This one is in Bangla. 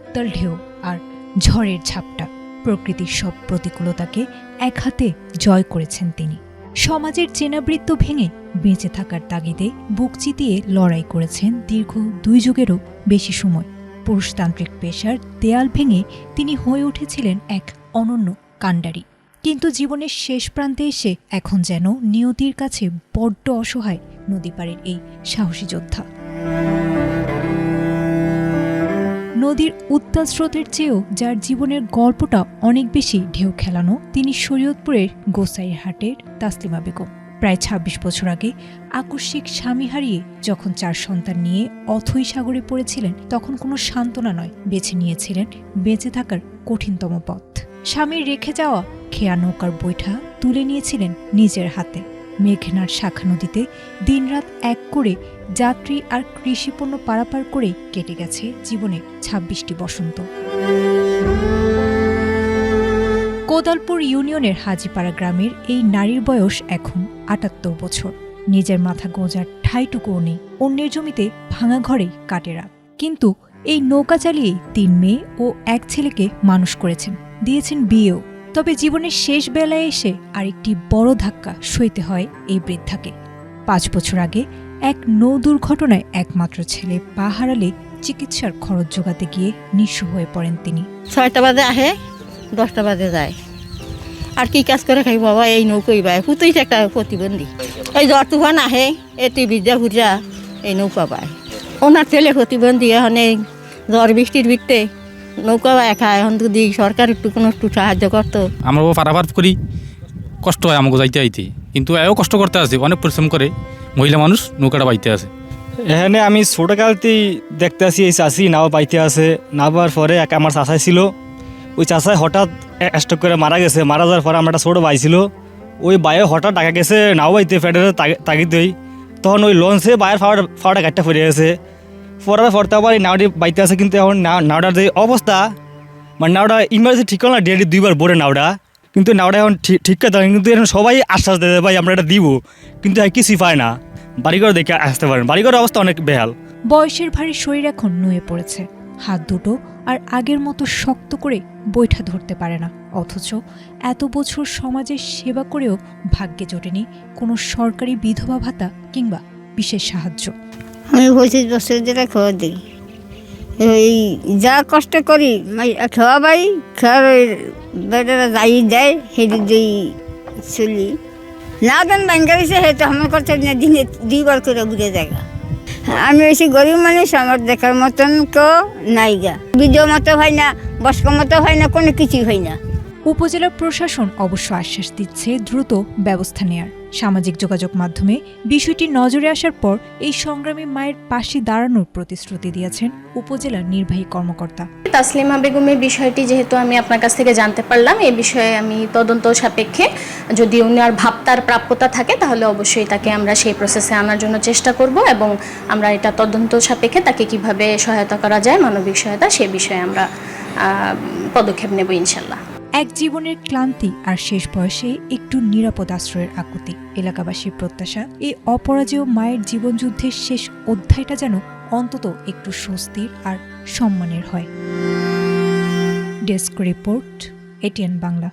উত্তাল ঢেউ আর ঝড়ের ঝাপটা, প্রকৃতির সব প্রতিকূলতাকে এক হাতে জয় করেছেন তিনি। সমাজের চেনাবৃত্ত ভেঙে বেঁচে থাকার তাগিদে বুক চিতিয়ে লড়াই করেছেন দীর্ঘ 2 যুগেরও বেশি সময়। পুরুষতান্ত্রিক পেশার দেয়াল ভেঙে তিনি হয়ে উঠেছিলেন এক অনন্য কাণ্ডারি। কিন্তু জীবনের শেষ প্রান্তে এসে এখন যেন নিয়তির কাছে বড্ড অসহায় নদীপাড়ের এই সাহসী যোদ্ধা। নদীর উত্তাল স্রোতের চেয়েও যার জীবনের গল্পটা অনেক বেশি ঢেউ খেলানো, তিনি শরীয়তপুরের গোসাইরহাটের তাসলিমা বেগম। প্রায় ২৬ বছর আগে আকস্মিক স্বামী হারিয়ে যখন 4 সন্তান নিয়ে অথৈ সাগরে পড়েছিলেন, তখন কোনো সান্ত্বনা নয়, বেছে নিয়েছিলেন বেঁচে থাকার কঠিনতম পথ। স্বামীর রেখে যাওয়া খেয়া নৌকার বৈঠা তুলে নিয়েছিলেন নিজের হাতে। মেঘনার শাখা নদীতে দিনরাত এক করে যাত্রী আর কৃষিপণ্য পারাপার করেই কেটে গেছে জীবনের ২৬টি বসন্ত। কোদালপুর ইউনিয়নের হাজিপাড়া গ্রামের এই নারীর বয়স এখন ৭৮ বছর। নিজের মাথা গোঁজার ঠাঁইটুকুও নেই, অন্যের জমিতে ভাঙা ঘরেই কাটে রাত। কিন্তু এই নৌকা চালিয়েই 3 মেয়ে ও 1 ছেলেকে মানুষ করেছেন, দিয়েছেন বিয়েও। তবে জীবনের শেষ বেলায় এসে আরেকটি বড় ধাক্কা সইতে হয় এই বৃদ্ধাকে। 5 বছর আগে এক নৌ দুর্ঘটনায় একমাত্র ছেলে পা হারালে চিকিৎসার খরচ জোগাতে গিয়ে নিঃস্ব হয়ে পড়েন তিনি। 6টা বাজে আহে, 10টা বাজে যায়। আর কি কাজ করে খাই বাবা, এই নৌকোই বাই পুতুই একটা প্রতিবন্ধী। এই জ্বর তুফান আহে, এটি বিদ্যা ভুজা এই নৌকা পায়। ওনার ছেলে প্রতিবন্ধী, এখন এই জ্বর বৃষ্টির ভিত্তে নৌকা একা। এখন যদি সরকার একটু সাহায্য করতো। আমরা পারাপার করি, কষ্ট হয় আমাকে যাইতে আইতে, কিন্তু এও কষ্ট করতে আছে, অনেক পরিশ্রম করে মহিলা মানুষ নৌকাটা বাইতে আছে। এখানে আমি ছোটোকালতেই দেখতে আসি এই চাষি নাও পাইতে আছে। না পাওয়ার পরে এক আমার চাষাই ছিল, ওই চাষাই হঠাৎ স্ট্রোক করে মারা গেছে। মারা যাওয়ার পরে আমার একটা ছোটো ভাই ছিল, ওই বাইরে হঠাৎ ডাকা গেছে নাও বাইতে ফেডারে তাগিদই। তখন ওই লঞ্চে বাইরের ফাওয়াটা গাড়িটা ফিরে গেছে। পরে পড়তে আবার এই নাওটি বাইতে আছে, কিন্তু এখন নাওটার যে অবস্থা, মানে নাওটা ইমার্জেন্সি ঠিক করো না, ডেলি 2বার বোরে নাওটা, কিন্তু নাওটা এখন ঠিক করতে হবে। কিন্তু এখন সবাই আশ্বাস দেবে ভাই আমরা এটা দিব, কিন্তু কিছুই পায় না। বাড়িঘর দেখে আসতে পারেন, বাড়িঘরের অবস্থা অনেক বেহাল। বয়সের ভারী শরীর এখন নুয়ে পড়েছে, হাত দুটো আর আগের মতো শক্ত করে বৈঠা ধরতে পারে না। অথচ এত বছর সমাজের সেবা করেও ভাগ্যে জোটেনি কোনো সরকারি বিধবা ভাতা কিংবা বিশেষ সাহায্য। আমি 25 বছর যেটা খাওয়া দিই, এই যা কষ্ট করি খাওয়া বাই খাওয়ার বেটারা যাই দেয় সেদিক দিয়েই চলি। না দেন ব্যাংকে রয়েছে, হয়তো আমার কথা দিনে 2বার করে ঘুরে জায়গা। আমি বেশি গরিব মানুষ, আমার দেখার মতন কেউ নাই গা। বিধবা মতো হয় না, বয়স্ক মতো হয় না, কোনো কিছুই হয় না। উপজেলা প্রশাসন অবশ্য আশ্বাস দিচ্ছে দ্রুত ব্যবস্থা নেয়ার। সামাজিক যোগাযোগ মাধ্যমে বিষয়টি নজরে আসার পর এই সংগ্রামী মায়ের পাশে দাঁড়ানোর প্রতিশ্রুতি দিয়েছেন উপজেলার নির্বাহী কর্মকর্তা। তাসলিমা বেগমের বিষয়টি যেহেতু আমি আপনার কাছ থেকে জানতে পারলাম, এই বিষয়ে আমি তদন্ত সাপেক্ষে যদি উনার ভাবতার প্রাপ্যতা থাকে তাহলে অবশ্যই তাকে আমরা সেই প্রসেসে আনার জন্য চেষ্টা করব, এবং আমরা এটা তদন্ত সাপেক্ষে তাকে কিভাবে সহায়তা করা যায়, মানবিক সহায়তা, সে বিষয়ে আমরা পদক্ষেপ নেব ইনশাল্লাহ। এক জীবনের ক্লান্তি আর শেষ বয়সে একটু নিরাপদ আশ্রয়ের আকুতি। এলাকাবাসীর প্রত্যাশা, এই অপরাজেয় মায়ের জীবনযুদ্ধের শেষ অধ্যায়টা যেন অন্তত একটু স্বস্তির আর সম্মানের হয়। Desk report, ATN Bangla.